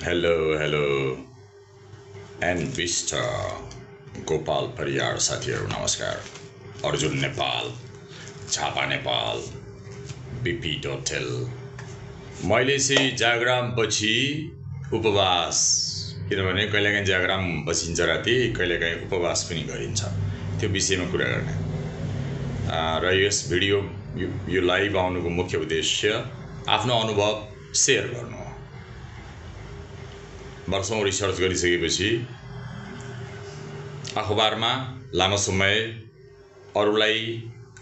Hello and Bista Gopal Pariyar साथीहरू नमस्कार। Arjun Nepal, Jhapa Nepal, BP डोटेल। मैले चाहिँ जागराम पछि उपवास, किनभने कहिलेकाहीँ जागराम बसिन्छ राति, कहिलेकाहीँ उपवास पनि गरिन्छ, त्यो विषयमा कुरा गर्ने र यस भिडियो यो लाइभ आउनुको मुख्य उद्देश्य आफ्नो अनुभव सेयर गर्नु हो। वर्षौं रिसर्च गरिसकेपछि अखबारमा लामो समय अरूलाई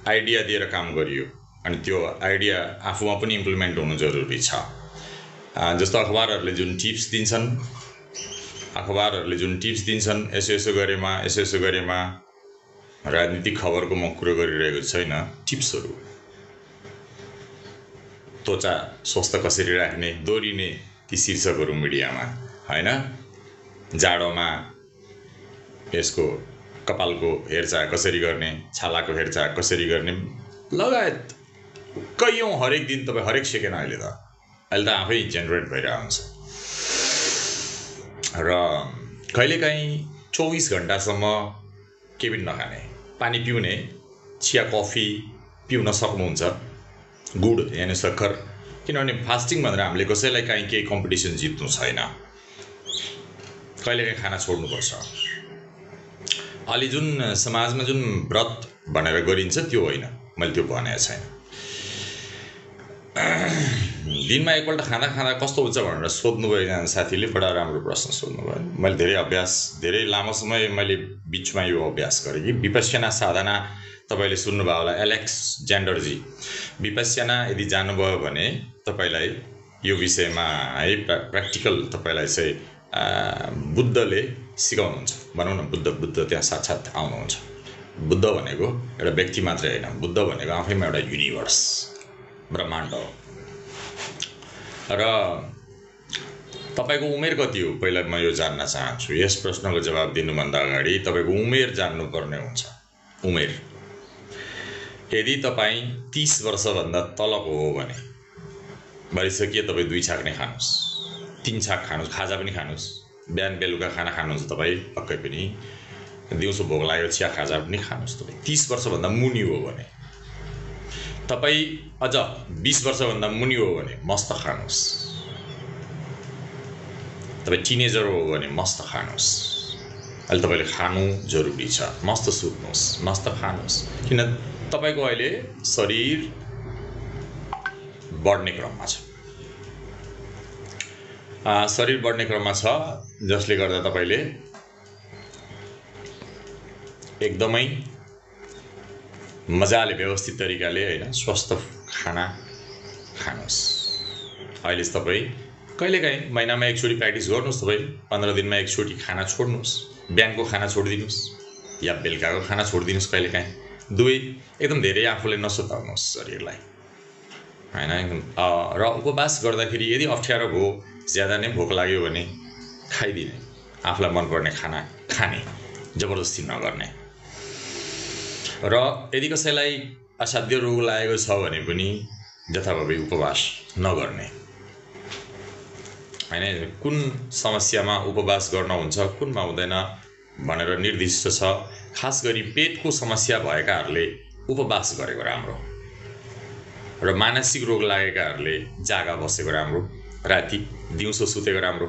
आइडिया दिएर काम गरियो, अनि त्यो आइडिया आफूमा पनि इम्प्लिमेन्ट हुनु जरुरी छ। जस्तो अखबारहरूले जुन टिप्स दिन्छन्, यसो गरेमा राजनीतिक खबरको म कुरो गरिरहेको छैन, टिप्सहरू, त्वचा स्वस्थ कसरी राख्ने, दोहोरिने ती शीर्षकहरू मिडियामा, हैन, जाडोमा यसको कपालको हेरचाह कसरी गर्ने, छालाको हेरचाह कसरी गर्ने लगायत कैयौं हरेक दिन तपाईँ हरेक सेकेन्ड अहिले त आफै जेनेरेट भइरहेको हुन्छ र कहिलेकाहीँ 24 घण्टासम्म के पनि नखाने, पानी पिउने, चिया कफी पिउन सक्नुहुन्छ, गुड यानि सक्खर, किनभने फास्टिङ भनेर हामीले कसैलाई काहीँ केही कम्पिटिसन जित्नु छैन। कहिलेकाहीँ खाना छोड्नुपर्छ। अलि जुन समाजमा जुन व्रत भनेर गरिन्छ त्यो होइन, मैले त्यो भनेको छैन। दिनमा एकपल्ट खाना कस्तो हुन्छ भनेर सोध्नुभयो एकजना साथीले, बडा राम्रो प्रश्न सोध्नुभयो। मैले धेरै लामो समय मैले बिचमा यो अभ्यास गरेँ कि विपश्यना साधना, तपाईले सुन्नुभयो होला, एलेक्स जेन्डरजी। विपश्यना यदि जानुभयो भने तपाईलाई यो विषयमा है प्र्याक्टिकल तपाईलाई चाहिँ बुद्धले सिकाउनुहुन्छ, भनौँ न, बुद्ध त्यहाँ साक्षात् आउनुहुन्छ। बुद्ध भनेको एउटा व्यक्ति मात्रै होइन, बुद्ध भनेको आफैमा एउटा युनिभर्स, ब्रह्माण्ड हो। र तपाईको उमेर कति हो पहिला म यो जान्न चाहन्छु। यस प्रश्नको जवाब दिनुभन्दा अगाडि तपाईको उमेर जान्नुपर्ने हुन्छ। उमेर यदि तपाईँ 30 वर्षभन्दा तलको हो भने भइसक्यो, तपाईँ 2 छाक नै खानुहोस्, 3 छाक खानुहोस्, खाजा पनि खानुहोस्, बिहान बेलुका खाना खानुहुन्छ तपाईँ, पक्कै पनि दिउँसो भोक लाग्यो चिया खाजा पनि खानुहोस्। तपाईँ 30 वर्षभन्दा मुनि हो भने, तपाईँ अझ 20 वर्षभन्दा मुनि हो भने मस्त खानुहोस्, तपाईँ टिनेजर हो भने मस्त खानुहोस्। अहिले तपाईँले खानु जरुरी छ, मस्त सुत्नुहोस्, मस्त खानुहोस्, किन तपाईको अहिले शरीर बढ्ने क्रममा छ। शरीर बढ्ने क्रममा छ, जसले गर्दा तपाईले एकदमै मजाले व्यवस्थित तरिकाले हैन स्वस्थ खाना खानुहोस्। अहिले तपाईँ कहिलेकाहीँ महिनामा एकचोटि प्र्याक्टिस गर्नुहोस्, तपाईँ 15 दिनमा एकचोटि खाना छोड्नुहोस्, बिहानको खाना छोडिदिनुहोस् या बेलुकाको खाना छोडिदिनुहोस्। कहिलेकाहीँ दुवै एकदम धेरै आफूले नसताउनुहोस् शरीरलाई, हैन, एकदम। र उपवास गर्दाखेरि यदि अप्ठ्यारो भयो, ज्यादा नै भोक लाग्यो भने खाइदिने, आफूलाई मनपर्ने खाना खाने, जबरजस्ती नगर्ने। र यदि कसैलाई असाध्य रोग लागेको छ भने पनि जथाभावी उपवास नगर्ने, हैन। कुन समस्यामा उपवास गर्न हुन्छ, कुनमा हुँदैन भनेर निर्दिष्ट छ। खास गरी पेटको समस्या भएकाहरूले उपवास गरेको राम्रो, र मानसिक रोग लागेकाहरूले जागा बसेको राम्रो, राति दिउँसो सुतेको राम्रो।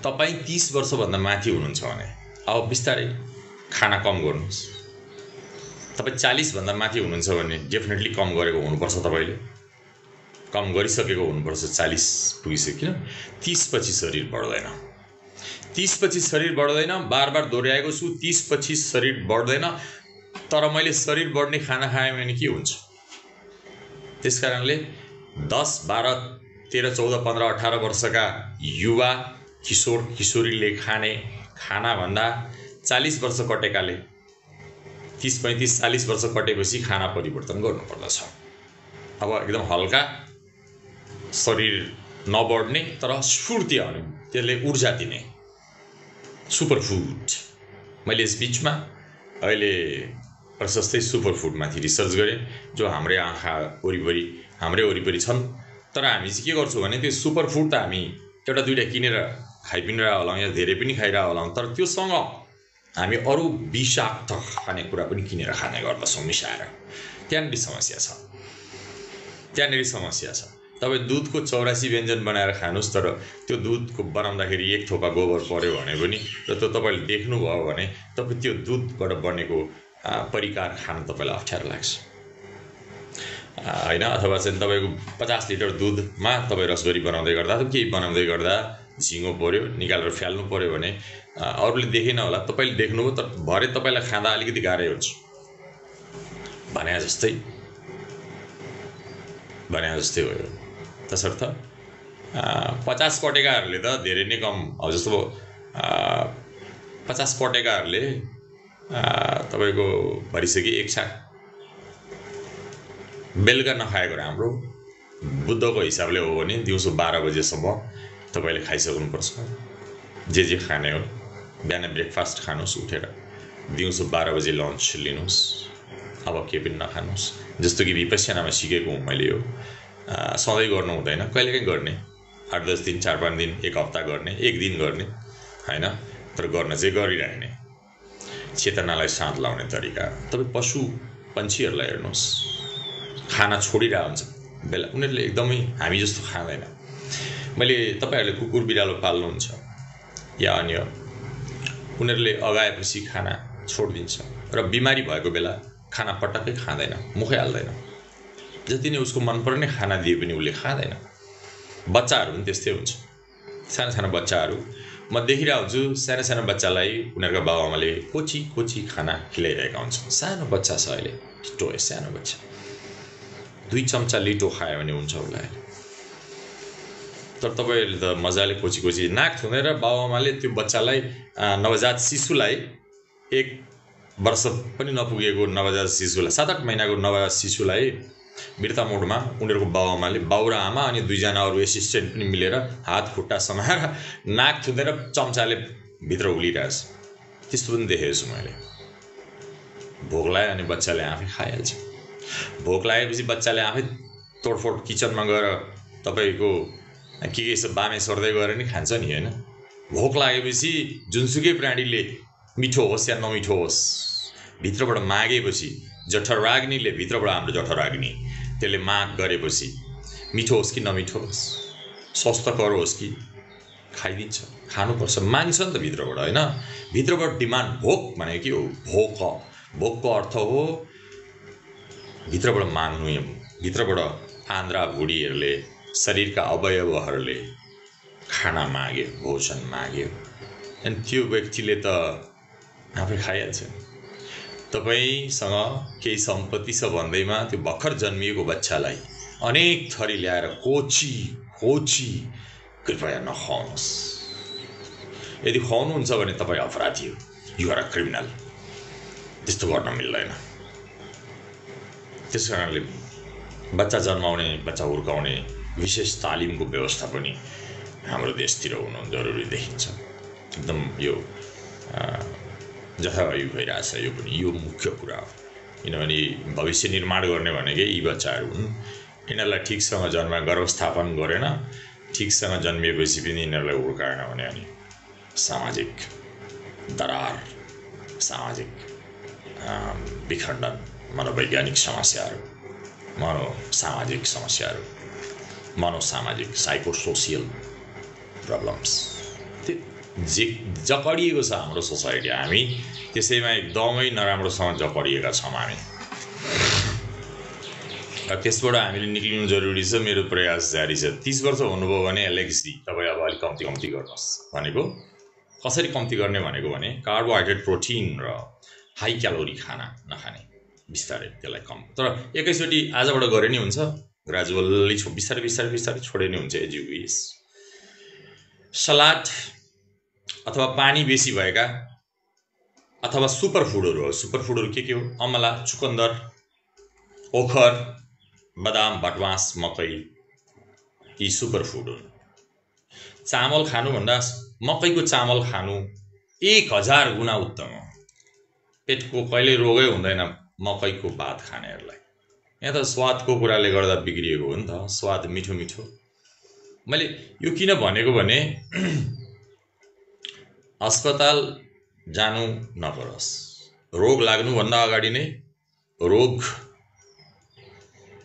तपाईँ 30 वर्षभन्दा माथि हुनुहुन्छ भने अब बिस्तारै खाना कम गर्नुहोस्। तपाईँ 40 भन्दा माथि हुनुहुन्छ भने डेफिनेटली कम गरेको हुनुपर्छ, तपाईले कम गरिसकेको हुनुपर्छ। 40 पुगिसक्यो, 30 पछि शरीर बढ्दैन, 30 पछि शरीर बढ्दैन। बार दोहोऱ्याएको छु, 30 पछि शरीर बढ्दैन। तर मैले शरीर बढ्ने खाना खाएँ भने के हुन्छ? त्यसकारणले 10, 12, 13, 14, 15, 18 वर्षका युवा किशोर किशोरीले खाने खाना भन्दा 40 वर्ष कटेकाले, 30, 35, 40 वर्ष कटेपछि खाना परिवर्तन गर्नुपर्दछ। अब एकदम हल्का शरीर नबढ्ने तर स्फूर्ति आउने, त्यसले ऊर्जा दिने सुपर फुड। मैले यस बिचमा अहिले प्रशस्तै सुपर फुडमाथि रिसर्च गरेँ जो हाम्रै आँखा वरिपरि हाम्रै वरिपरि छन्। तर हामी चाहिँ के गर्छौँ भने त्यो सुपर फुड त हामी एउटा दुईवटा किनेर खाइपिरहेको होलाौँ या धेरै पनि खाइरहेको होलाौँ, तर त्योसँग हामी अरू विषाक्त खानेकुरा पनि किनेर खाने गर्दछौँ मिसाएर। त्यहाँनिर समस्या छ, त्यहाँनिर समस्या छ। तपाईँ दुधको 84 व्यञ्जन बनाएर खानुहोस्, तर त्यो दुधको बनाउँदाखेरि एक थोपा गोबर पर्यो भने पनि र त्यो तपाईँले देख्नुभयो भने तपाईँ त्यो दुधबाट बनेको परिकार खान तपाईँलाई अप्ठ्यारो लाग्छ होइन। अथवा चाहिँ तपाईँको 50 लिटर दुधमा तपाईँ रसबरी बनाउँदै गर्दा केही बनाउँदै गर्दा झिँगो पर्यो, निकालेर फ्याल्नु पर्यो भने अरूले देखेन होला, तपाईँले देख्नुभयो, तर भरे तपाईँलाई खाँदा अलिकति गाह्रै हुन्छ भने जस्तै भयो। तसर्थ 50 पटेकाहरूले त धेरै नै कम, अब जस्तो 50 पटेकाहरूले तपाईँको भरिसक्यो एक छाक बेलुका नखाएको राम्रो। बुद्धको हिसाबले हो भने दिउँसो 12 बजेसम्म तपाईँले खाइसक्नुपर्छ जे खाने हो। बिहान ब्रेकफास्ट खानुहोस् उठेर, दिउँसो 12 बजे लन्च लिनुहोस्, अब के पनि नखानुहोस्। जस्तो कि विपश्यनामा सिकेको हुँ मैले, यो सधैँ गर्नु हुँदैन, कहिलेकाहीँ गर्ने, 8-10 दिन 4-5 दिन एक हप्ता गर्ने, एक दिन गर्ने होइन, तर गर्न चाहिँ गरिरहने। चेतनालाई साथ लाउने तरिका। तपाईँ पशु पन्छीहरूलाई हेर्नुहोस्, खाना छोडिरहेको हुन्छ बेला, उनीहरूले एकदमै हामी जस्तो खाँदैन। मैले तपाईँहरूले कुकुर बिरालो पाल्नुहुन्छ या अन्य, उनीहरूले अगाएपछि खाना छोडिदिन्छ र बिमारी भएको बेला खाना पटक्कै खाँदैन, मुखै हाल्दैन। जति नै उसको मनपर्ने खाना दिए पनि उसले खाँदैन। बच्चाहरू पनि त्यस्तै हुन्छ। सानो बच्चाहरू म देखिरहेको हुन्छु, सानो बच्चालाई उनीहरूका बाबुआमाले कोची खाना खिलाइरहेका हुन्छन्। सानो बच्चा छ अहिले, छिटो सानो बच्चा, 2 चम्चा लिटो खायो भने हुन्छ उसलाई। तर तपाईँहरूले त मजाले कोची नाक थुनेर बाबुआमाले त्यो बच्चालाई, नवजात शिशुलाई, 1 वर्ष पनि नपुगेको नवजात शिशुलाई, 7-8 महिनाको नवजात शिशुलाई मृता मोडमा उनीहरूको बाबुआमाले, बाउ र आमा अनि 2 जना अरू एसिस्टेन्ट पनि मिलेर हात खुट्टा समाएर नाक थुनेर चम्चाले भित्र उलिरहेछ। त्यस्तो पनि देखेको छु मैले। भोक लाग्यो अनि बच्चाले आफै खाइहाल्छ। भोक लागेपछि बच्चाले आफै तोडफोड किचनमा गएर तपाईँको के छ बामे सर्दै गएर नि खान्छ नि होइन। भोक लागेपछि जुनसुकै प्राणीले मिठो होस् या नमिठो होस्, भित्रबाट मागेपछि जठराग्निले, भित्रबाट हाम्रो जठराग्नि त्यसले माग गरेपछि मिठो होस् कि नमिठो होस्, स्वस्थकर होस् कि खाइदिन्छ, खानुपर्छ, माग्छ नि त भित्रबाट होइन। भित्रबाट डिमान्ड, भोक भनेको के हो? भोकको अर्थ हो भित्रबाट माग्नु। भित्रबाट आन्द्रा भुँडीहरूले, शरीरका अवयवहरूले खाना माग्यो, भोजन माग्यो, अनि त्यो व्यक्तिले त आफै खाइहाल्छ। तपाईँसँग केही सम्पत्ति छ भन्दैमा त्यो भर्खर जन्मिएको बच्चालाई अनेक थरी ल्याएर कोची कृपया नखुवाउनुहोस्। यदि खुवाउनुहुन्छ भने तपाईँ अपराधी हो, यु आर अ क्रिमिनल। त्यस्तो गर्न मिल्दैन। त्यस कारणले बच्चा जन्माउने, बच्चा हुर्काउने विशेष तालिमको व्यवस्था पनि हाम्रो देशतिर हुनु जरुरी देखिन्छ। एकदम यो जथाभावी भइरहेछ। यो मुख्य कुरा हो, किनभने भविष्य निर्माण गर्ने भनेकै यी बच्चाहरू हुन्। यिनीहरूलाई ठिकसँग गर्भस्थापन गरेन, ठिकसँग जन्मिएपछि पनि यिनीहरूलाई हुर्काएन भने अनि सामाजिक दरार, सामाजिक विखण्डन, मनोवैज्ञानिक समस्याहरू, मनोसामाजिक साइकोसोसियल प्रब्लम्स जकडिएको छ हाम्रो सोसाइटी। हामी त्यसैमा एकदमै नराम्रोसँग जकडिएका छौँ हामी। त्यसबाट हामीले निक्लिनु जरुरी छ। मेरो प्रयास जारी छ। 30 वर्ष हुनुभयो भने एलएक्सी तपाईँ अब अलिक कम्ती गर्नुहोस् भनेको। कसरी कम्ती गर्ने भनेको भने कार्बोहाइड्रेट, प्रोटिन र हाई क्यालोरी खाना नखाने, बिस्तारै त्यसलाई कम। तर एकैचोटि आजबाट गरे नि हुन्छ, ग्रेजुअली बिस्तारै छोडे नि हुन्छ। As you wish. सलाद अथवा पानी बेसी भएका अथवा सुपर फुडहरू हो। सुपर फुडहरू के हो? अमला, चुकन्दर, ओखर, बदाम, भटमास, मकै, यी सुपर फुड हुन्। चामल खानुभन्दा मकैको चामल खानु 1000 गुणा उत्तम हो। पेटको कहिल्यै रोगै हुँदैन मकैको भात खानेहरूलाई। यहाँ त स्वादको कुराले गर्दा बिग्रिएको हो नि त, स्वाद मिठो मिठो। मैले यो किन भनेको भने अस्पताल जानु नपरोस्, रोग लाग्नुभन्दा अगाडि नै रोग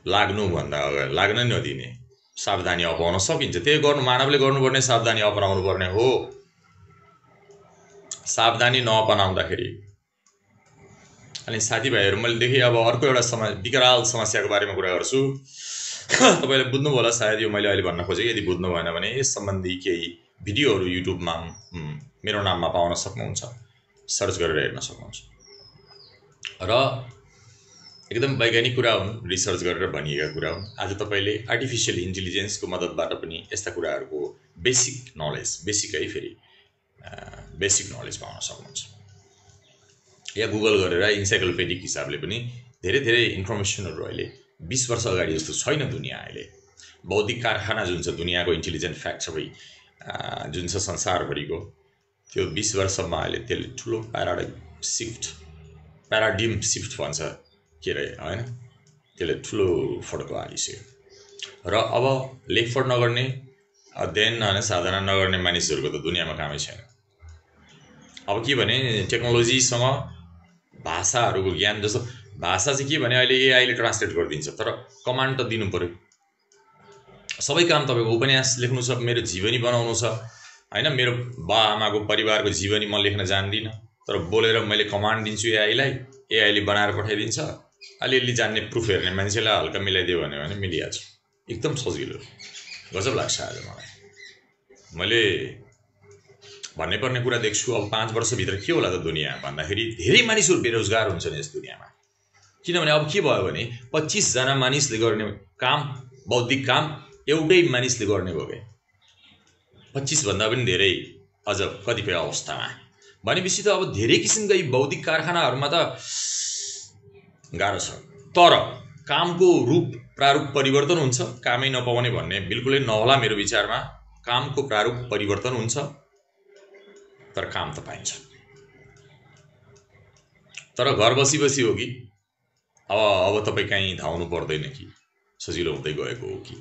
लाग्नुभन्दा अगाडि लाग्न नदिने सावधानी अपनाउन सकिन्छ। त्यही गर्नु मानवले गर्नुपर्ने सावधानी अपनाउनु पर्ने हो। सावधानी नअपनाउँदाखेरि अनि साथीभाइहरू मैले देखेँ अब अर्को एउटा विकराल समस्याको बारेमा कुरा गर्छु। तपाईँले बुझ्नुभयो होला सायद यो मैले अहिले भन्न खोजेँ। यदि बुझ्नु भएन भने यस सम्बन्धी केही भिडियोहरू युट्युबमा मेरो नाममा पाउन सक्नुहुन्छ, सर्च गरेर हेर्न सक्नुहुन्छ। र एकदम वैज्ञानिक कुरा हुन्, रिसर्च गरेर भनिएका कुरा हुन्। आज तपाईँले आर्टिफिसियल इन्टेलिजेन्सको मद्दतबाट पनि यस्ता कुराहरूको बेसिक नलेज पाउन सक्नुहुन्छ। या गुगल गरेर इन्साइक्लोपेडिक हिसाबले पनि धेरै धेरै इन्फर्मेसनहरू अहिले 20 वर्ष अगाडि जस्तो छैन दुनियाँ। अहिले बौद्धिक कारखाना जुन छ, दुनियाँको इन्टेलिजेन्ट फ्याक्ट सबै जुन छ संसारभरिको, त्यो 20 वर्षमा अहिले त्यसले ठुलो प्याराडिम सिफ्ट भन्छ के अरे होइन, त्यसले ठुलो फड्को हालिसक्यो। र अब लेखपढ नगर्ने, अध्ययन होइन साधना नगर्ने मानिसहरूको त दुनियाँमा कामै छैन। अब के भने टेक्नोलोजीसँग भाषाहरूको ज्ञान, जस्तो भाषा चाहिँ के भने अहिले एआईले ट्रान्सलेट गरिदिन्छ, तर कमान्ड त दिनु पर्यो। सबै काम तपाईँको उपन्यास लेख्नु छ, मेरो जीवनी बनाउनु छ होइन, मेरो बाआमाको परिवारको जीवनी म लेख्न जान्दिनँ, तर बोलेर मैले कमान्ड दिन्छु एआईलाई, एआईले बनाएर पठाइदिन्छ। अलिअलि जान्ने प्रुफ हेर्ने मान्छेलाई हल्का मिलाइदियो भने मिलिहाल्छ। एकदम सजिलो, गजब लाग्छ आज मलाई। मैले भन्नै पर्ने कुरा देख्छु। अब 5 वर्षभित्र के होला त दुनियाँ भन्दाखेरि धेरै मानिसहरू बेरोजगार हुन्छन् यस दुनियाँमा। किनभने अब के भयो भने 25 जना मानिसले गर्ने काम, बौद्धिक काम एउटै मानिसले गर्ने भयो क्या। 25 भन्दा पनि धेरै अझ कतिपय अवस्थामा भनेपछि त अब धेरै किसिमका यी बौद्धिक कारखानाहरूमा त गाह्रो छ। तर कामको रूप प्रारूप परिवर्तन हुन्छ। कामै नपाउने भन्ने बिल्कुलै नहोला मेरो विचारमा। कामको प्रारूप परिवर्तन हुन्छ, तर काम त पाइन्छ। तर घर बसी बसी हो कि अब तपाईँ कहीँ धाउनु पर्दैन कि सजिलो हुँदै गएको हो कि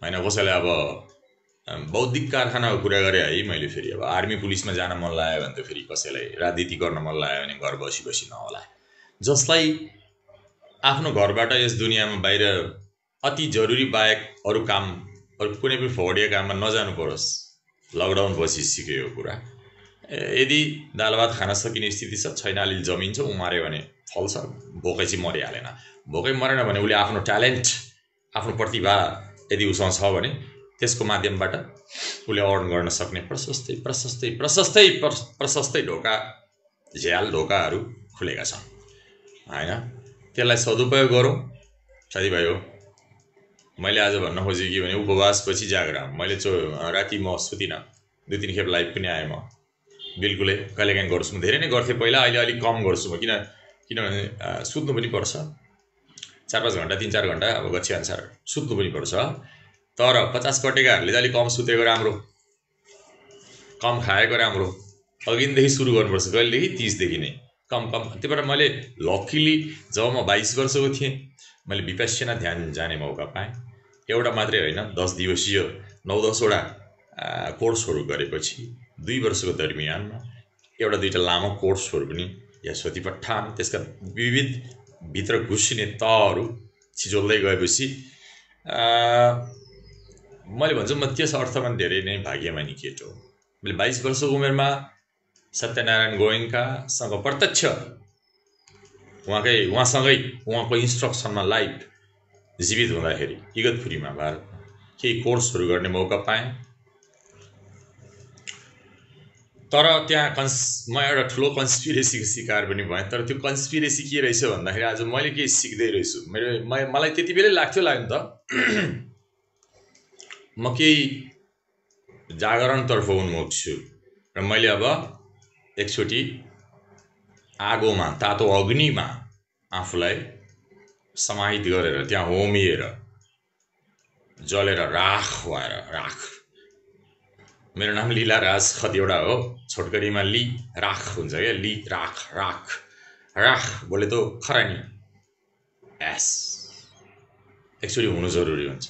होइन। कसैलाई अब बौद्धिक कारखानाको कुरा गरेँ है मैले, फेरि अब आर्मी पुलिसमा जान मन लाग्यो भने त फेरि कसैलाई राजनीति गर्न मन लाग्यो भने घर बसी बसी नहोला। जसलाई आफ्नो घरबाट यस दुनियाँमा बाहिर अति जरुरी बाहेक अरू काम, अरू कुनै पनि फौडिया काममा नजानु परोस्, लकडाउन पछि सिक्यो यो कुरा। यदि दाल भात खान सकिने स्थिति छ, छैन अलिअलि जमिन छ, उमार्यो भने फल्छ, भोकै चाहिँ मरिहालेन। भोकै मरेन भने उसले आफ्नो ट्यालेन्ट, आफ्नो प्रतिभा यदि उसँग छ भने त्यसको माध्यमबाट उसले अर्न गर्न सक्ने प्रशस्तै ढोकाहरू खुलेका छन् होइन। त्यसलाई सदुपयोग गरौँ साथीभाइ हो। मैले आज भन्न खोजेँ कि भने उपवासपछि जागराम। मैले राति म सुतिनँ, 2-3 खेप लाइभ पनि आएँ म बिल्कुलै। कहिलेकाहीँ गर्छु, म धेरै नै गर्थेँ पहिला, अहिले अलिक कम गर्छु म। किनभने सुत्नु पनि पर्छ, 4-5 घन्टा 3-4 घन्टा अब गच्छे अनुसार सुत्नु पनि पर्छ। तर 50 कटेकाहरूले चाहिँ अलिक कम सुतेको राम्रो, कम खाएको राम्रो। अघिदेखि सुरु गर्नुपर्छ, कहिलेदेखि 30 देखि नै कम। त्यही भएर मैले लकिली जब म 22 वर्षको थिएँ मैले विपश्यना ध्यान जाने मौका पाएँ। एउटा मात्रै होइन, 10 दिवसीय 9-10 वटा कोर्सहरू गरेपछि 2 वर्षको दरमियानमा 1-2 लामो कोर्सहरू पनि यशवती पठान, त्यसका विविध भित्र घुसिने तहहरू छिचोल्दै गएपछि मैले भन्छु म त्यस अर्थमा धेरै नै भाग्यमानी केटो हो। मैले 22 वर्षको उमेरमा सत्यनारायण गोयङ्कासँग प्रत्यक्ष उहाँको इन्स्ट्रक्सनमा लाइभ जीवित हुँदाखेरि इगतपुरीमा भारतमा केही कोर्सहरू गर्ने मौका पाएँ। तर त्यहाँ म एउटा ठुलो कन्स्पिरेसीको शिकार पनि भएँ। तर त्यो कन्स्पिरेसी के रहेछ भन्दाखेरि आज मैले केही सिक्दै रहेछु। मलाई त्यति बेलै लाग्यो नि त म केही जागरणतर्फ उन्मुख छु र मैले अब एकचोटि आगोमा, तातो अग्निमा आफूलाई समाहित गरेर त्यहाँ होमिएर जलेर राख भएर, राख। मेरो नाम लीला राज खतिवडा हो, छोटकरीमा ली राख हुन्छ क्या, ली राख। राख बोले तो खरानी एस एक्चुअली हुनु जरुरी हुन्छ।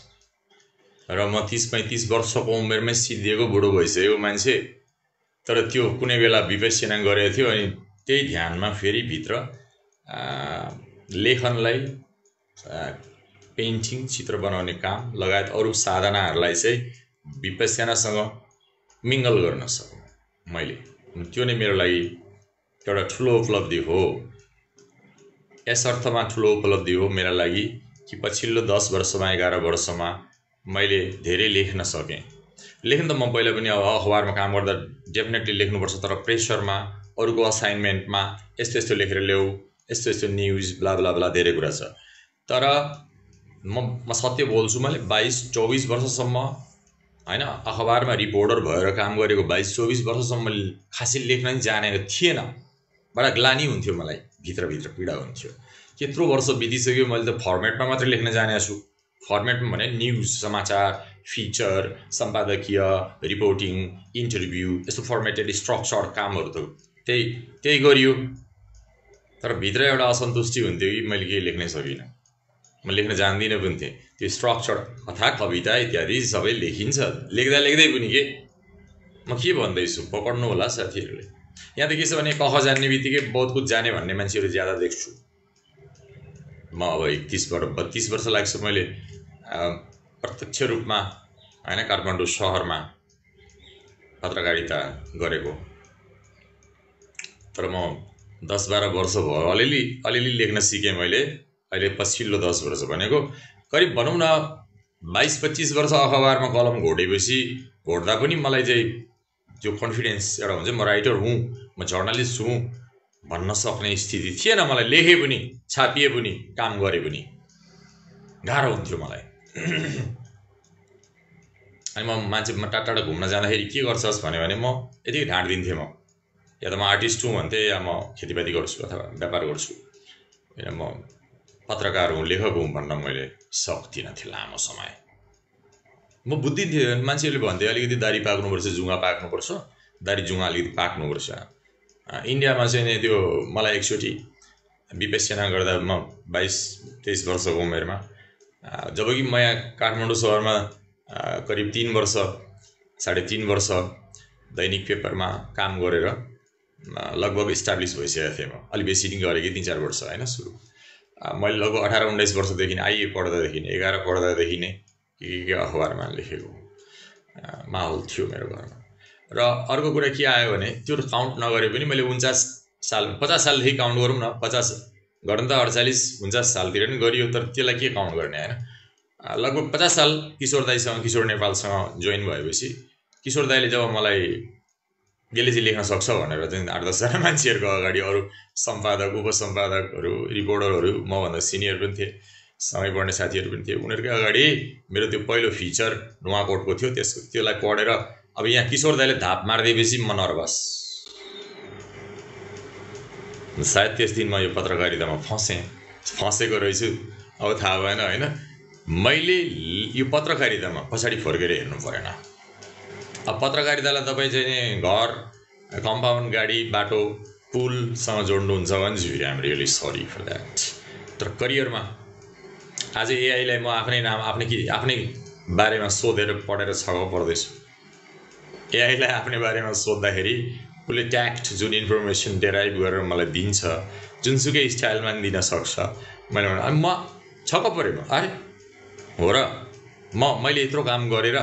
र म 30-35 वर्षको उमेरमै सिद्धिएको बुढो भइसकेको मान्छे, तर त्यो कुनै बेला विपश्यना गरेको थियो अनि त्यही ध्यानमा फेरि भित्र लेखनलाई पेन्टिङ चित्र बनाउने काम लगायत अरू साधनाहरूलाई चाहिँ विपश्यनासँग मिङ्गल गर्न सकौँ मैले। त्यो नै मेरो लागि एउटा ठुलो उपलब्धि हो। यस अर्थमा ठुलो उपलब्धि हो मेरा लागि कि पछिल्लो 10 वर्षमा 11 वर्षमा मैले धेरै लेख्न सकेँ। लेख्न त म पहिला पनि अब अखबारमा काम गर्दा डेफिनेटली लेख्नुपर्छ, तर प्रेसरमा अरूको असाइनमेन्टमा यस्तो यस्तो लेखेर ल्याऊ, यस्तो यस्तो न्युज ब्ला ब्ला ब्ला धेरै कुरा छ। तर म सत्य बोल्छु, मैले 22-24 वर्षसम्म हैन अखबारमा रिपोर्टर भएर काम गरेको 22-24 वर्षसम्म खासै लेख्न नै जानेको थिएन। बडा ग्लानी हुन्थ्यो मलाई, भित्रभित्र पीडा हुन्थ्यो। त्यत्रो वर्ष बितिसक्यो, मैले त फर्मेटमा मात्रै लेख्न जानेको छु। फर्मेटमा भने न्युज, समाचार, फिचर, सम्पादकीय, रिपोर्टिङ, इन्टरभ्यू, यस्तो फर्मेटेड स्ट्रक्चर्ड कामहरू त त्यही गरियो। तर भित्र एउटा असन्तुष्टि हुन्थ्यो कि मैले केही लेख्नै सकिनँ, म लेख्न जान्दिनँ पनि थिएँ। त्यो स्ट्रक्चर कथा कविता इत्यादि सबै लेखिन्छ, लेख्दा लेख्दै पनि के म के भन्दैछु पकड्नु होला साथीहरूले। यहाँ त के छ भने कह जान्ने बित्तिकै बहुत कुछ जाने भन्ने मान्छेहरू ज्यादा देख्छु म। अब 31-32 वर्ष लाग्छ मैले प्रत्यक्ष रूपमा हैन काठमाडौँ सहरमा पत्रकारिता गरेको। तर म 10-12 वर्ष भयो अलिअलि लेख्न सिकेँ मैले। अहिले पछिल्लो 10 वर्ष भनेको करिब भनौँ न 22-25 वर्ष अखबारमा कलम घोड्दा पनि मलाई चाहिँ त्यो कन्फिडेन्स एउटा हुन्छ, म राइटर हुँ, म जर्नलिस्ट हुँ भन्न सक्ने स्थिति थिएन मलाई। लेखे पनि, छापिए पनि, काम गरे पनि गाह्रो हुन्थ्यो मलाई। अनि म मान्छे टाढा घुम्न जाँदाखेरि के गर्छस् भने म यतिकै ढाँट दिन्थेँ। म या त म आर्टिस्ट हुँ भन्थेँ, या म खेतीपाती गर्छु अथवा व्यापार गर्छु, या म पत्रकार हुँ, लेखक हुँ भन्न मैले सक्दिनँ थिएँ लामो समय। म बुझ्दिन्थेँ, मान्छेहरूले भन्थे अलिकति दारी पाक्नुपर्छ, जुङ्गा पाक्नुपर्छ, दारी जुङ्गा अलिकति पाक्नुपर्छ। इन्डियामा चाहिँ त्यो मलाई एकचोटि विपश्यना गर्दा म 22-23 वर्षको उमेरमा, जबकि म यहाँ काठमाडौँ सहरमा करिब 3 वर्ष 3.5 वर्ष दैनिक पेपरमा काम गरेर लगभग इस्टाब्लिस भइसकेको थिएँ। म अलि बेसी नै गरेँ कि 3-4 वर्ष होइन सुरु। मैले लगभग 18-19 वर्षदेखि आइए पढ्दादेखि 11 पढ्दादेखि नै के अखबारमा लेखेको माहौल थियो मेरो घरमा। र अर्को कुरा के आयो भने त्यो काउन्ट नगरे पनि मैले 50 सालदेखि काउन्ट गरौँ न, 50 गर्न त 48-49 सालतिर नि गरियो, तर त्यसलाई के काउन्ट गर्ने होइन। लगभग 50 साल किशोर दाईसँग, किशोर नेपालसँग जोइन भएपछि किशोर दाईले जब मलाई यसले चाहिँ लेख्न सक्छ भनेर चाहिँ 8-10 जना मान्छेहरूको अगाडि, अरू सम्पादक, उपसम्पादकहरू, रिपोर्टरहरू, मभन्दा सिनियर पनि थिए, सँगै पढ्ने साथीहरू पनि थिए, उनीहरूकै अगाडि मेरो त्यो पहिलो फिचर नुवाकोटको थियो, त्यसलाई पढेर अब यहाँ किशोर दाईले धाप मारिदिएपछि म नर्भस। सायद त्यस दिन म यो पत्रकारितामा फँसेको रहेछु, अब थाहा भएन होइन। मैले यो पत्रकारितामा पछाडि फर्केर हेर्नु परेन। अब पत्रकारितालाई तपाईँ चाहिँ घर, कम्पाउन्ड, गाडी, बाटो, पुलसँग जोड्नुहुन्छ भने I am really sorry for that. तर करियरमा आज एआईलाई म आफ्नै बारेमा सोधेर पढेर छक्क पर्दैछु। एआईलाई आफ्नै बारेमा सोद्धाखेरि उसले ट्याक्ट जुन इन्फर्मेसन डेराइभ गरेर मलाई दिन्छ, जुनसुकै स्टाइलमा दिन सक्छ। मैले भने म छक्क परेँ। अरे हो र, मैले यत्रो काम गरेर।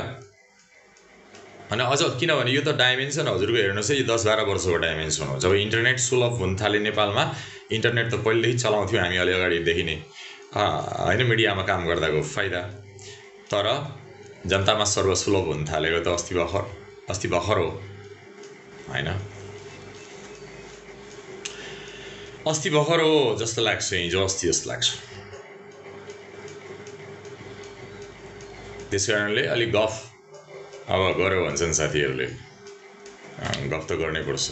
अनि अझ किनभने यो त डाइमेन्सन हजुरको हेर्नुहोस् है, यो 10-12 वर्षको डाइमेन्सन हो। जब इन्टरनेट सुलभ हुन थाले नेपालमा, इन्टरनेट त पहिलेदेखि चलाउँथ्यौँ हामी अलि अगाडिदेखि नै होइन, मिडियामा काम गर्दाको फाइदा। तर जनतामा सर्वसुलभ हुन थालेको त अस्ति भर्खर हो होइन, अस्ति भर्खर हो जस्तो लाग्छ, हिजो अस्ति जस्तो लाग्छ। त्यस कारणले अलिक गफ अब गऱ्यो भन्छन् साथीहरूले, गफ त गर्नै पर्छ।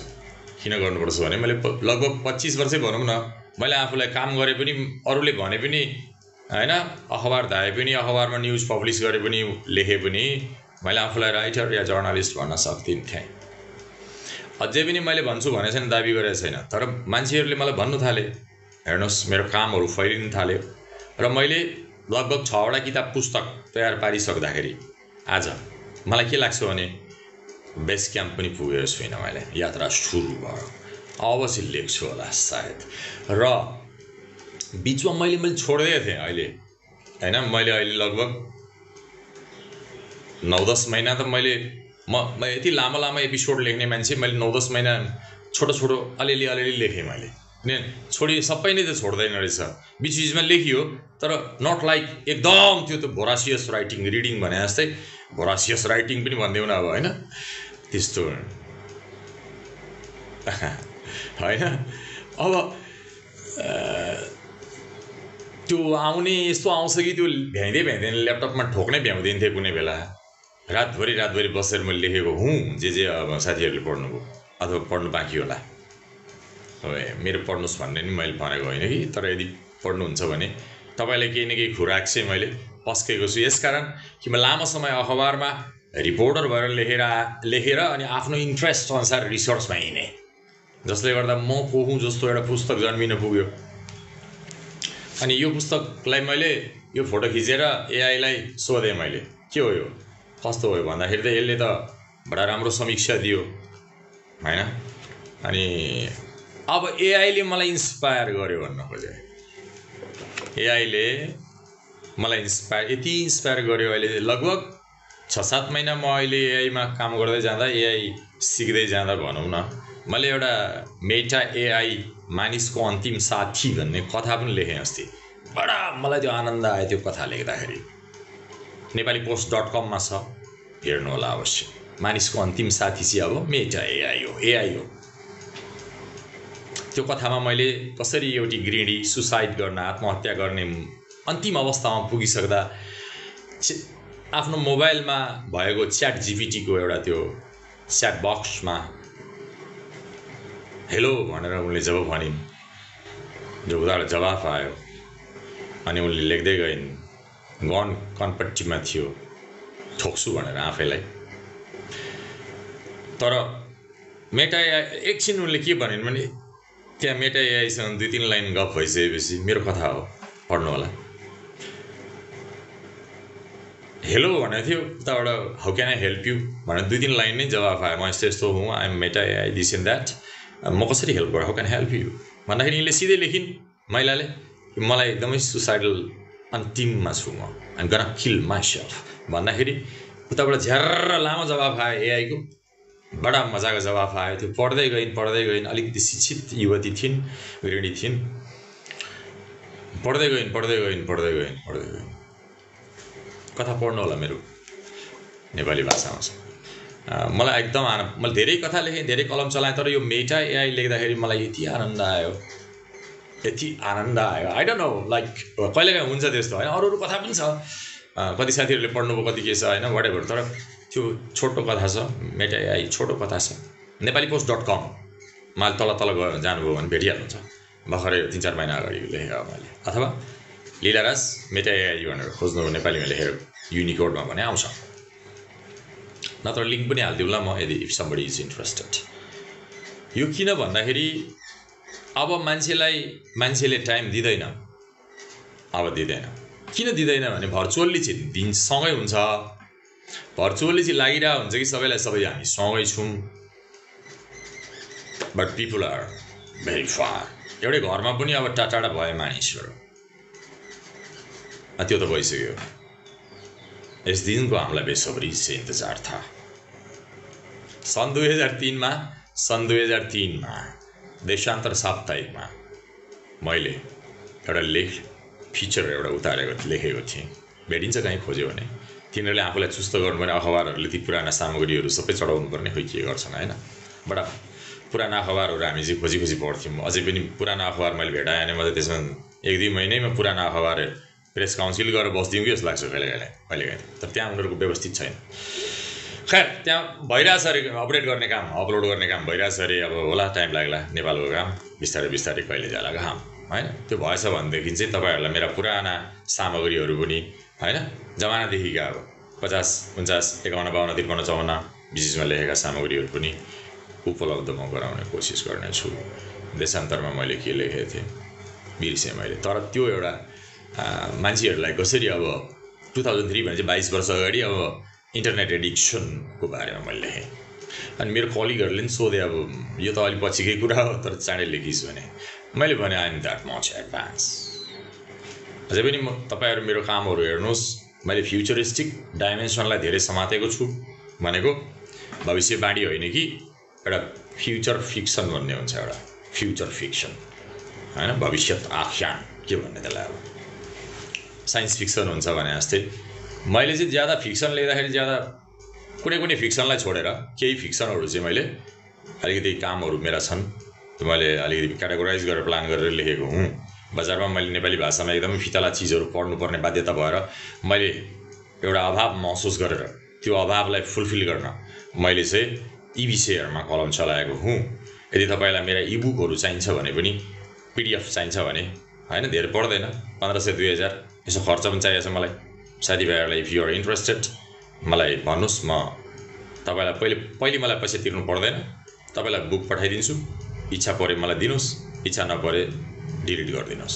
किन गर्नुपर्छ भने मैले लगभग 25 वर्षै भनौँ न, मैले आफूलाई काम गरे पनि, अरूले भने पनि होइन, अखबार धाए पनि, अखबारमा न्युज पब्लिस गरे पनि, लेखे पनि, मैले आफूलाई राइटर या जर्नलिस्ट भन्न सक्दिनँ थिएँ। अझै पनि मैले भन्छु भने चाहिँ दाबी गरेको छैन, तर मान्छेहरूले मलाई भन्नु थाले, हेर्नुहोस् मेरो कामहरू फैलिन थाल्यो र मैले लगभग 6वटा किताब पुस्तक तयार पारिसक्दाखेरि आज मलाई के लाग्छ भने बेस क्याम्प पनि पुगेको छुइनँ, मैले यात्रा सुरु भयो, अब चाहिँ लेख्छु होला सायद। र बिचमा मैले छोड्दै थिएँ अहिले हैन, मैले अहिले लगभग 9-10 महिना त मैले म यति लामो एपिसोड लेख्ने मान्छे, मैले 9-10 महिना छोटो अलिअलि लेखेँ मैले। छोडी सबै नै त छोड्दैन रहेछ, बिचमा लेखियो, तर नट लाइक एकदम त्यो त भोरासियस राइटिङ रिडिङ भने जस्तै भोरासियस राइटिङ पनि भन्दैउ न अब हैन, त्यस्तो हैन। अब त्यो आउने यस्तो आउँछ कि त्यो भ्याइँदैन, ल्यापटपमा ठोक्नै भ्याउँदैन थिएँ कुनै बेला, रातभरि बसेर मैले लेखेको हुँ जे अब साथीहरूले पढ्नुभयो अथवा पढ्नु बाँकी होला। मेरो पढ्नुहोस् भन्ने नि मैले भनेको होइन कि, तर यदि पढ्नुहुन्छ भने तपाईँलाई केही न केही खुराक चाहिँ मैले पस्केको छु, यसकारण कि म लामो समय अखबारमा रिपोर्टर भएर लेखेर अनि आफ्नो इन्ट्रेस्ट अनुसार रिसर्चमा हिँडेँ, जसले गर्दा म को हुँ जस्तो एउटा पुस्तक जन्मिन पुग्यो। अनि यो पुस्तकलाई मैले यो फोटो खिचेर एआईलाई सोधेँ मैले, के हो यो कस्तो हो भन्दाखेरि त यसले त बडा राम्रो समीक्षा दियो हैन। अनि अब एआईले मलाई इन्स्पायर गर्यो भन्न खोजे, एआईले मलाई यति इन्स्पायर गर्यो। अहिले लगभग 6-7 महिना म अहिले एआईमा काम गर्दै जाँदा, एआई सिक्दै जाँदा भनौँ न, मैले एउटा मेटा एआई मानिसको अन्तिम साथी भन्ने कथा पनि लेखेँ अस्ति। बडा मलाई त्यो आनन्द आयो त्यो कथा लेख्दाखेरि। नेपालीपोस्ट.com मा छ, हेर्नु होला अवश्य। मानिसको अन्तिम साथी चाहिँ अब मेटा एआई हो। त्यो कथामा मैले कसरी एउटी गृहिणी सुसाइड गर्न, आत्महत्या गर्ने अन्तिम अवस्थामा पुगिसक्दा आफ्नो मोबाइलमा भएको च्याट जीपीटीको एउटा त्यो च्याट बक्समा हेलो भनेर उनले जब भनिन्, जो उनीहरूलाई जवाफ आयो, अनि उनले लेख्दै गइन्, गन कनपट्टिमा थियो, ठोक्छु भनेर आफैलाई। तर मेटा एकछिन उनले के भनिन् भने, त्यहाँ मेटा एआईसँग 2-3 लाइन गफ भइसकेपछि मेरो कथा हो, पढ्नु होला। हेलो भनेको थियो, उताबाट how can I help you भनेर 2-3 लाइन नै जवाफ आयो, म यस्तो हुँ, I am Meta AI this and that, म कसरी हेल्प गरेँ, हाउ क्यान हेल्प यु भन्दाखेरि यिनले सिधै लेखिन् महिलाले, मलाई एकदमै सुसाइडल अन्तिममा छु म, आइम गना किल माइसेल्फ भन्दाखेरि उताबाट झ्यार लामो जवाफ आयो एआईको, बडा मजाको जवाफ आयो। त्यो पढ्दै गइन्, अलिकति शिक्षित युवती थिइन्, गृहिणी थिइन्, पढ्दै गइन्। कथा पढ्नु होला मेरो नेपाली भाषामा छ। मलाई एकदम मैले धेरै कथा लेखेँ, धेरै कलम चलाएँ, तर यो मेटा एआई लेख्दाखेरि मलाई यति आनन्द आयो। आई डोन्ट नो, लाइक कहिलेकाहीँ हुन्छ त्यस्तो होइन। अरू कथा पनि छ, कति साथीहरूले पढ्नुभयो, कति के छ होइन, वाटेभर। तर त्यो छोटो कथा छ, मेटा एआई छोटो कथा छ। नेपालीपोस्ट.com मा तल गएर जानुभयो भने भेटिहाल्नुहुन्छ। भर्खरै 3-4 महिना अगाडि लेखेको मैले, अथवा लीलाराज मेटा एआई भनेर खोज्नुभयो नेपालीमा लेखेर युनिकोडमा भने आउँछ, नत्र लिङ्क पनि हालिदिउँला म, यदि इफ समबडी इज इन्ट्रेस्टेड। यो किन भन्दाखेरि अब मान्छेले टाइम दिँदैन। किन दिँदैन भने भर्चुअल्ली चाहिँ सँगै हुन्छ, भर्चुअल्ली चाहिँ लागिरहेको हुन्छ कि सबै हामी सँगै छौँ, but people are very far. एउटै घरमा पनि अब टाढा भए मानिसहरू, त्यो त भइसक्यो। यस दिनको हामीलाई बेसब्री से इन्तजार था। सन् 2003मा देशान्तर साप्ताहिकमा मैले एउटा फिचर लेखेको थिएँ। भेटिन्छ कहीँ खोज्यो भने। तिनीहरूले आफूलाई चुस्त गर्नुपर्ने अखबारहरूले ती पुराना सामग्रीहरू सबै चढाउनु पर्ने, खोइ के गर्छन् होइन। बडा पुराना अखबारहरू हामी चाहिँ खोजी पढ्थ्यौँ। अझै पनि पुराना अखबार मैले भेटाएँ भने म त त्यसमा 1-2 महिनैमा पुराना अखबार प्रेस काउन्सिल गरेर बस्दिउँ कि जस्तो लाग्छ कहिलेकाहीँ। तर त्यहाँ उनीहरूको व्यवस्थित छैन। खैर, त्यहाँ भइरहेछ अरे, अपलोड गर्ने काम भइरहेछ अरे। अब होला, टाइम लाग्ला, नेपालको काम बिस्तारै कहिले जाला काम होइन। त्यो भएछ भनेदेखि चाहिँ तपाईँहरूलाई मेरा पुराना सामग्रीहरू पनि होइन, जमानादेखिका अब 50, 49, 51, 52, 53, 54 बिचमा लेखेका सामग्रीहरू पनि उपलब्ध म गराउने कोसिस गर्नेछु। देशान्तरमा मैले के लेखेको थिएँ बिर्सेँ मैले, तर त्यो एउटा मान्छेहरूलाई कसरी अब 2003 भने चाहिँ 22 वर्ष अगाडि अब इन्टरनेट एडिक्सनको बारेमा मैले लेखेँ। अनि मेरो कलिगहरूले पनि सोधे अब यो त अलि पछिकै कुरा हो तर चाँडै लेखिस् भने। मैले भने I am that much advance. अझै पनि तपाईँहरू मेरो कामहरू हेर्नुहोस्, मैले फ्युचरिस्टिक डाइमेन्सनलाई धेरै समातेको छु। भनेको भविष्यवाणी होइन कि एउटा फ्युचर फिक्सन भन्ने हुन्छ, एउटा फ्युचर फिक्सन होइन, भविष्य आख्यान के भन्ने त्यसलाई अब साइन्स फिक्सन हुन्छ भने जस्तै। मैले चाहिँ ज्यादा फिक्सन लेख्दाखेरि ज्यादा कुनै फिक्सनलाई छोडेर केही फिक्सनहरू चाहिँ मैले अलिकति कामहरू मेरा छन्, मैले अलिकति क्याटेगोराइज गरेर प्लान गरेर लेखेको हुँ। बजारमा मैले नेपाली भाषामा एकदमै फितला चिजहरू पढ्नुपर्ने बाध्यता भएर मैले एउटा अभाव महसुस गरेर त्यो अभावलाई फुलफिल गर्न मैले चाहिँ यी विषयहरूमा कलम चलाएको हुँ। यदि तपाईँलाई मेरा इबुकहरू चाहिन्छ भने पनि, पिडिएफ चाहिन्छ भने होइन, धेरै पर्दैन, 1500-2000 यसो खर्च पनि चाहिएको छ मलाई। साथीभाइहरूलाई इफ यु आर इन्ट्रेस्टेड मलाई भन्नुहोस्, म तपाईँलाई पहिले मलाई पैसा तिर्नु पर्दैन, तपाईँलाई बुक पठाइदिन्छु। इच्छा परे मलाई दिनुहोस्, इच्छा नपरे डिलिट गरिदिनुहोस्।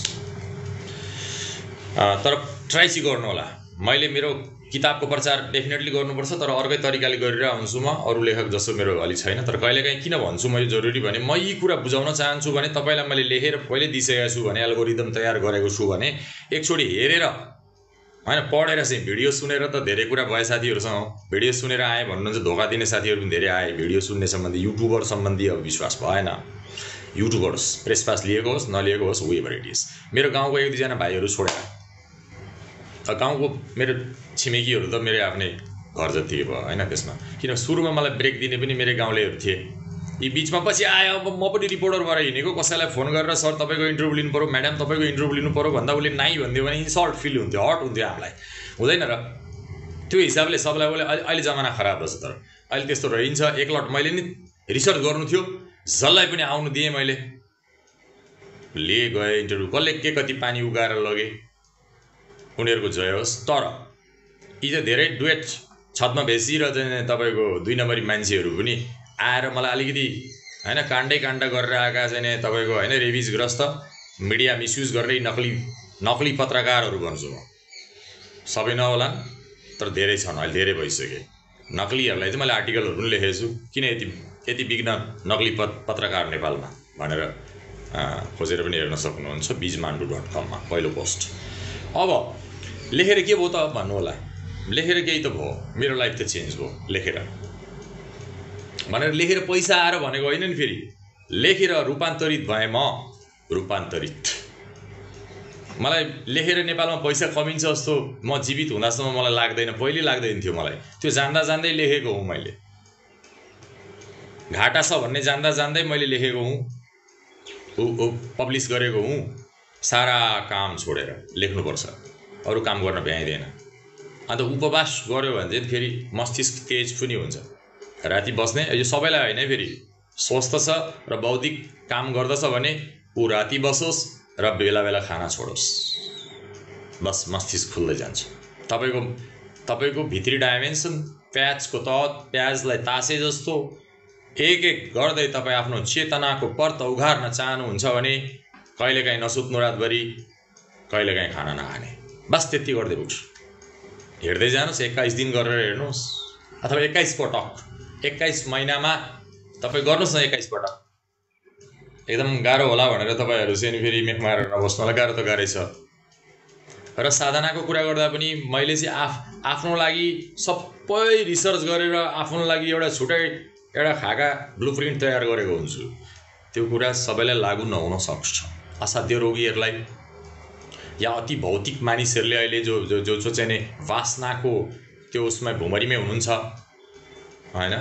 तर ट्राई चाहिँ गर्नु होला। मैले मेरो किताबको प्रचार डेफिनेटली गर्नुपर्छ, तर अर्कै तरिकाले गरिरहेको हुन्छु म, अरू लेखक जस्तो मेरो अलि छैन। तर कहिलेकाहीँ किन भन्छु म यो जरुरी भने म यी कुरा बुझाउन चाहन्छु भने तपाईँलाई मैले लेखेर पहिले दिइसकेको छु भने, एल्गोरिदम तयार गरेको छु भने एकचोटि हेरेर होइन पढेर चाहिँ भिडियो सुनेर त धेरै कुरा भयो साथीहरूसँग। भिडियो सुनेर आएँ भन्नुहुन्छ, धोका दिने साथीहरू पनि धेरै आए। भिडियो सुन्ने सम्बन्धी, युट्युबर सम्बन्धी अब विश्वास भएन। युट्युबर्स प्रेस पास लिएको होस् नलिएको होस्, वेभर इट इज। मेरो गाउँको 1-2 भाइहरू छोडेर, गाउँको मेरो छिमेकीहरू त मेरो आफ्नै घर जति भयो होइन। त्यसमा किन सुरुमा मलाई ब्रेक दिने पनि मेरो गाउँलेहरू थिए। यी बिचमा पछि आयो, अब म पनि रिपोर्टर भएर हिँडेको। कसैलाई फोन गरेर सर तपाईँको इन्टरभ्यू लिनु पऱ्यो, म्याडम तपाईँको इन्टरभ्यू लिनु पऱ्यो भन्दा उसले नाइ भनिदियो भने इन्सल्ट फिल हुन्थ्यो, हट हुन्थ्यो हामीलाई, हुँदैन र? त्यो हिसाबले सबलाई उसले अहिले जमाना खराब रहेछ, तर अहिले त्यस्तो रहन्छ। एकलट मैले नि रिसर्च गर्नु थियो, जसलाई पनि आउनु दिएँ मैले, गएँ इन्टरभ्यू, कसले के कति पानी उगाएर लगे, उनीहरूको जय होस्। तर यी चाहिँ धेरै डुएट छतमा बेसिरहेर तपाईँको 2 नम्बरी मान्छेहरू पनि आएर मलाई अलिकति होइन काण्डै गरेर आएका चाहिँ तपाईँको होइन रेबिजग्रस्त मिडिया मिसयुज गर्ने नकली पत्रकारहरू भन्छु म। सबै नहोलान् तर धेरै छन्, अहिले धेरै भइसके। नक्लीहरूलाई चाहिँ मैले आर्टिकलहरू पनि लेखेको छु, किन यति बिघ्न नक्ली पत्रकार नेपालमा भनेर खोजेर पनि हेर्न सक्नुहुन्छ bizmandu.com मा पहिलो पोस्ट। अब लेखेर के भयो त भन्नु होला, लेखेर केही त भयो, मेरो लाइफ त चेन्ज भयो लेखेर भनेर। लेखेर पैसा आएर भनेको होइन नि, फेरि लेखेर रूपान्तरित भएँ म, रूपान्तरित। मलाई लेखेर नेपालमा पैसा कमिन्छ जस्तो म जीवित हुँदासम्म मलाई लाग्दैन, पहिले लाग्दैन थियो मलाई। त्यो जान्दै लेखेको हुँ मैले, घाटा छ भन्ने जान्दै मैले लेखेको हुँ, पब्लिस गरेको हुँ। सारा काम छोडेर लेख्नुपर्छ, अरू काम गर्न भ्याइँदैन। अन्त उपवास गऱ्यो भने चाहिँ फेरि मस्तिष्क तेज पनि हुन्छ, राति बस्ने। यो सबैलाई होइन है, फेरि स्वस्थ छ र बौद्धिक काम गर्दछ भने ऊ राति बसोस् र बेला खाना छोडोस्, बस मस्तिष्क खुल्दै जान्छ। तपाईँको भित्री डाइमेन्सन प्याजको तहत प्याजलाई तासे जस्तो एक गर्दै तपाईँ आफ्नो चेतनाको पर्त उघार्न चाहनुहुन्छ भने कहिलेकाहीँ नसुत्नु रातभरि, कहिलेकाहीँ खाना नखाने, बस त्यति गर्दै पुग्छ। हेर्दै जानुहोस्, 21 दिन गरेर हेर्नुहोस्, अथवा 21 पटक, 21 महिनामा तपाईँ गर्नुहोस् न 21 पटक। एकदम गाह्रो होला भनेर तपाईँहरू चाहिँ फेरि मेख मारेर नबस्नुलाई, गाह्रो त गाह्रै छ। र साधनाको कुरा गर्दा पनि मैले चाहिँ आफ्नो लागि सबै रिसर्च गरेर आफ्नो लागि एउटा छुट्टै एउटा खाका ब्लुप्रिन्ट तयार गरेको हुन्छु। त्यो कुरा सबैलाई लागू नहुन सक्छ। असाध्य रोगीहरूलाई या अति भौतिक मानिसहरूले अहिले जो चाहिँ नि वासनाको त्यो उसमा भुमरीमै हुनुहुन्छ होइन,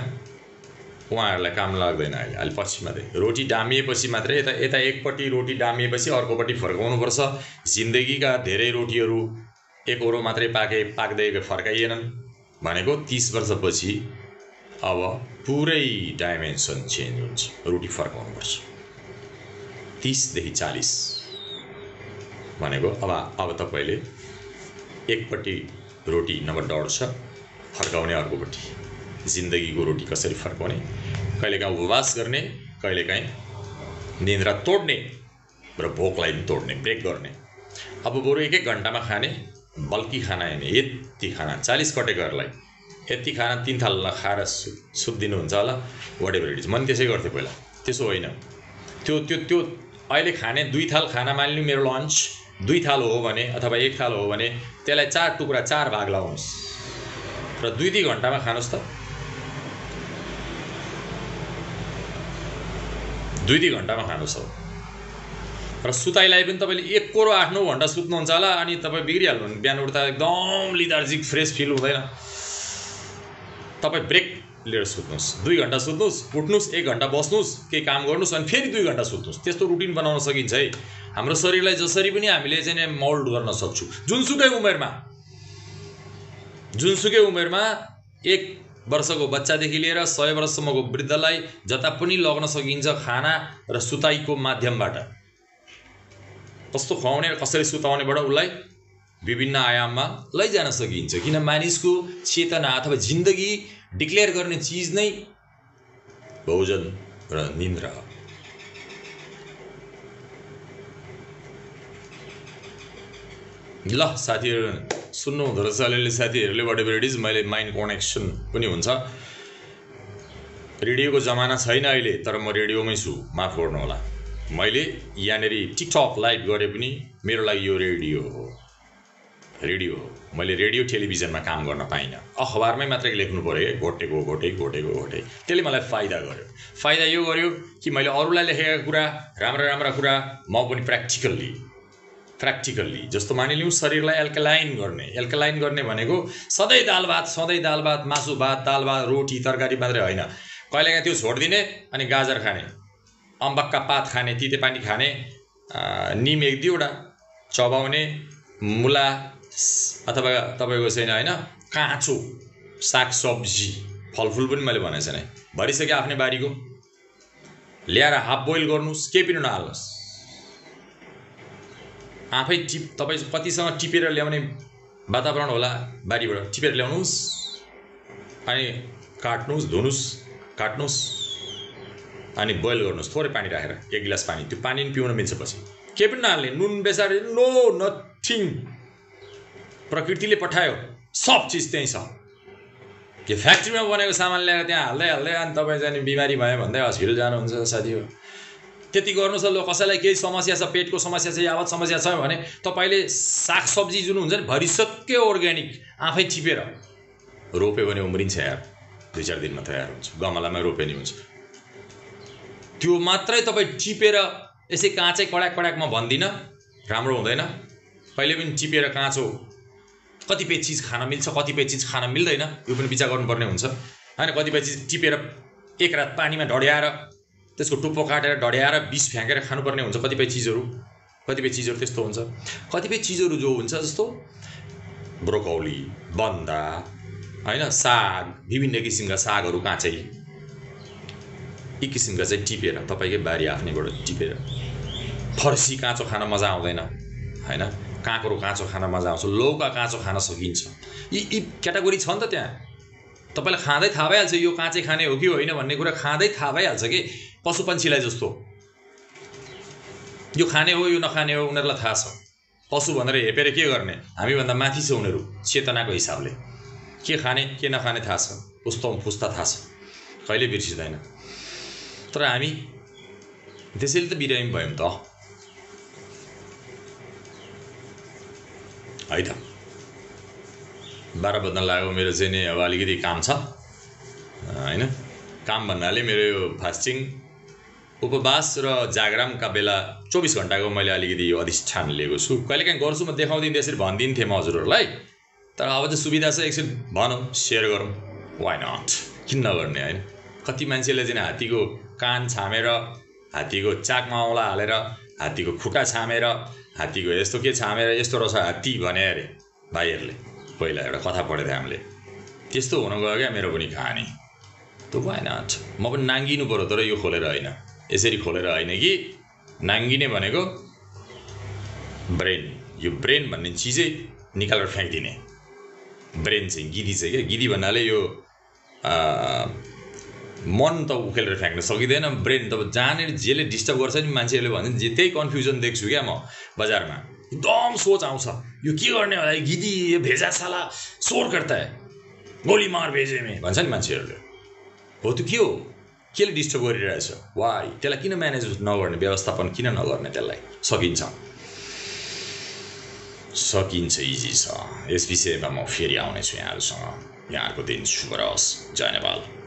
उहाँहरूलाई काम लाग्दैन। अहिले पछि मात्रै रोटी डामिएपछि मात्रै यता एकपट्टि रोटी डामिएपछि अर्कोपट्टि फर्काउनुपर्छ। जिन्दगीका धेरै रोटीहरू एक ओरो मात्रै पाक्दै फर्काइएनन् भनेको 30 वर्षपछि अब पुरै डाइमेन्सन चेन्ज हुन्छ, रोटी फर्काउनुपर्छ। 30 देखि 40 भनेको अब तपाईँले एकपट्टि रोटी नम्बर डढ्छ, फर्काउने अर्कोपट्टि। जिन्दगीको रोटी कसरी फर्काउने, कहिलेकाहीँ उपवास गर्ने, कहिलेकाहीँ निन्द्रा तोड्ने र भोकलाई पनि तोड्ने, ब्रेक गर्ने। अब बरु 1-1 घन्टामा खाने, बल्की खाना हैन, यति खाना 40 कटेकहरूलाई यति खाना 3 थाल खाएर सुत्दिनुहुन्छ होला, वाट एभर इट इज। मन त्यसै गर्थ्यो पहिला, त्यसो होइन। त्यो अहिले खाने 2 थाल खाना, मानिलिनु मेरो लन्च 2 थाल हो भने अथवा 1 थाल हो भने त्यसलाई 4 टुक्रा 4 भाग लाउनुहोस् र 2-2 घन्टामा खानुहोस् त। 2-2 घन्टामा खानुहोस् हो। र सुताइलाई पनि तपाईँले 1 कोरो 8-9 घन्टा सुत्नुहुन्छ होला, अनि तपाईँ बिग्रिहाल्नु। बिहान उठ्दा एकदम लिथार्जिक फ्रेस फिल हुँदैन। तपाईँ ब्रेक लिएर सुत्नुहोस्, 2 घन्टा सुत्नुहोस्, उठ्नुहोस्, 1 घन्टा बस्नुहोस्, केही काम गर्नुहोस्, अनि फेरि 2 घन्टा सुत्नुहोस्। त्यस्तो रुटिन बनाउन सकिन्छ है। हाम्रो शरीरलाई जसरी पनि हामीले चाहिँ मोल्ड गर्न सक्छौँ। जुनसुकै उमेरमा 1 वर्षको बच्चादेखि लिएर 100 वर्षसम्मको वृद्धलाई जता पनि लग्न सकिन्छ खाना र सुताइको माध्यमबाट। कस्तो खुवाउने र कसरी सुताउनेबाट उसलाई विभिन्न आयाममा लैजान सकिन्छ। किन मानिसको चेतना अथवा जिन्दगी डिक्लेयर गर्ने चीज नै भोजन र निन्द्रा। ल साथीहरु सुन्नु हुँदो रहेछ अलिअलि साथीहरुले, वाट एभर इट इज। मैले माइन्ड कनेक्सन पनि हुन्छ। रेडियोको जमाना छैन अहिले, तर म रेडियोमै छु, माफ गर्नु होला। मैले यहाँनेरि टिकटक लाइभ गरे पनि मेरो लागि यो रेडियो हो। मैले रेडियो टेलिभिजनमा काम गर्न पाइनँ। अखबारमै मात्रै लेख्नु पर्यो, घोटेको। त्यसले मलाई फाइदा गर्यो। फाइदा यो गर्यो कि मैले अरूलाई लेखेका कुरा, राम्रा कुरा म पनि प्र्याक्टिकल्ली जस्तो मानिलिउँ शरीरलाई एल्कलाइन गर्ने भनेको सधैँ दाल भात, मासु भात, दाल भात, रोटी तरकारी मात्रै होइन। कहिलेकाहीँ त्यो छोडिदिने अनि गाजर खाने, अम्बकका पात खाने, तिते पानी खाने, निम 1-2 चबाउने, मुला अथवा तपाईको छैन हैन काँचो साग सब्जी फलफुल पनि मैले भनेको छैन। भरिसक्यो आफ्नै बारीको ल्याएर हाफ बोइल गर्नुस्, केही पनि नहाल्नुस्। आफै तपाई कतिसँग टिपेर ल्याउने वातावरण होला, बारीबाट टिपेर ल्याउनुस्, अनि काट्नुस्, धुनुस्, अनि बोइल गर्नुस् थोरै पानी राखेर, 1 गिलास पानी। त्यो पानी पनि पिउन मिल्छ पछि, केही पनि नहाल्ने, नुन बेसार नो नथिङ। प्रकृतिले पठायो, सब चीज त्यही छ। यो फ्याक्ट्रीमा बनेको सामान ल्याएर त्यहाँ हाल्दै अनि तपाईँ जाने बिमारी भयो भन्दै हस्पिटल जानुहुन्छ साथी हो। त्यति गर्नुस् ल। कसैलाई केही समस्या छ, पेटको समस्या छ, यावत समस्या छ भने तपाईले सागसब्जी जुन हुन्छ नि भरिसक्यो अर्ग्यानिक आफै टिपेर रोप्यो भने उम्रिन्छ यार, 2-4 दिनमा तयार हुन्छ। गमलामा रोपे नि हुन्छ। त्यो मात्रै तपाई टिपेर यसै काँचै कडाक म भन्दिन, राम्रो हुँदैन। कहिले पनि टिपेर काँचो कतिपय चीज खान मिल्छ, कतिपय चीज खान मिल्दैन, यो पनि विचार गर्नुपर्ने हुन्छ। हैन कतिपय चीज टिपेर 1 रात पानीमा ढड्याएर त्यसको टुप्पो काटेर ढड्याएर विष फ्याँकेर खानुपर्ने हुन्छ। कतिपय चिजहरू त्यस्तो हुन्छ। कतिपय चिजहरू जो हुन्छ जस्तो ब्रोकौली, बन्दा, हैन साग, विभिन्न किसिमका सागहरू काँचै एक किसिमका चाहिँ टिपेर तपाईकै बारी आफ्नैबाट टिपेर। फर्सी काँचो खान मजा आउँदैन, हैन काँक्रो काँचो खान मजा आउँछ, लौका काँचो खान सकिन्छ। यी क्याटेगोरी छ नि त त्यहाँ। तपाईलाई खाँदै थाहा भइहाल्छ यो काँचै खाने हो कि होइन भन्ने कुरा खाँदै थाहा भइहाल्छ कि। पशुपन्छीलाई जस्तो यो खाने हो यो नखाने हो उनीहरूलाई थाहा छ। पशु भनेर हेपेर के गर्ने, हामीभन्दा माथि छ उनीहरू चेतनाको हिसाबले। के खाने के नखाने थाहा छ, पुस्ता थाहा छ, कहिले बिर्सिँदैन। तर हामी त्यसैले त बिरामी भयौँ त है त। 12 बज्न लाग्यो, मेरो चाहिँ नि अब अलिकति काम छ हैन। काम भन्नाले मेरो यो फास्टिङ, उपवास र जागरामका बेला 24 घण्टाको मैले अलिकति यो अधिष्ठान लिएको छु। कहिलेकाहीँ गर्छु, म देखाउँदिन त्यसरी भनिदिन्थेँ म हजुरहरूलाई। तर अब चाहिँ सुविधा छ, एकछिन भनौँ, सेयर गरौँ, वाइ नट, किन नगर्ने हैन। कति मान्छेले चाहिँ हात्तीको कान छामेर, हात्तीको चाकमा औँला हालेर, हात्तीको खुट्टा छामेर, हात्तीको यस्तो के छामेर यस्तो रहेछ हात्ती भने अरे भाइहरूले पहिला एउटा कथा पढेको थिएँ हामीले। त्यस्तो हुन गयो क्या मेरो पनि कहानी। त वाइ नट, म पनि नाङ्गिनु पर्यो, तर यो खोलेर होइन, यसरी खोलेर होइन कि। नाङ्गिने भनेको ब्रेन, यो ब्रेन भन्ने चिजै निकालेर फ्याँकिदिने। ब्रेन चाहिँ गिदी चाहिँ क्या, गिदी भन्नाले यो मन त उखेलेर फ्याँक्न सकिँदैन ब्रेन त जहाँनिर जेले डिस्टर्ब गर्छ नि मान्छेहरूले भन्छ जे त्यही कन्फ्युजन देख्छु क्या म बजारमा एकदम सोच आउँछ यो के गर्ने होला गिदी यो भेजा साला शोर गर्दा गोली मार भेजेमे भन्छ नि मान्छेहरूले हो त्यो के हो केले डिस्टर्ब गरिरहेछ वाइ त्यसलाई किन म्यानेज नगर्ने व्यवस्थापन किन नगर्ने त्यसलाई सकिन्छ इजी छ यस विषयमा म फेरि आउनेछु यहाँहरूसँग यहाँहरूको दिन शुभ रहोस् जय नेपाल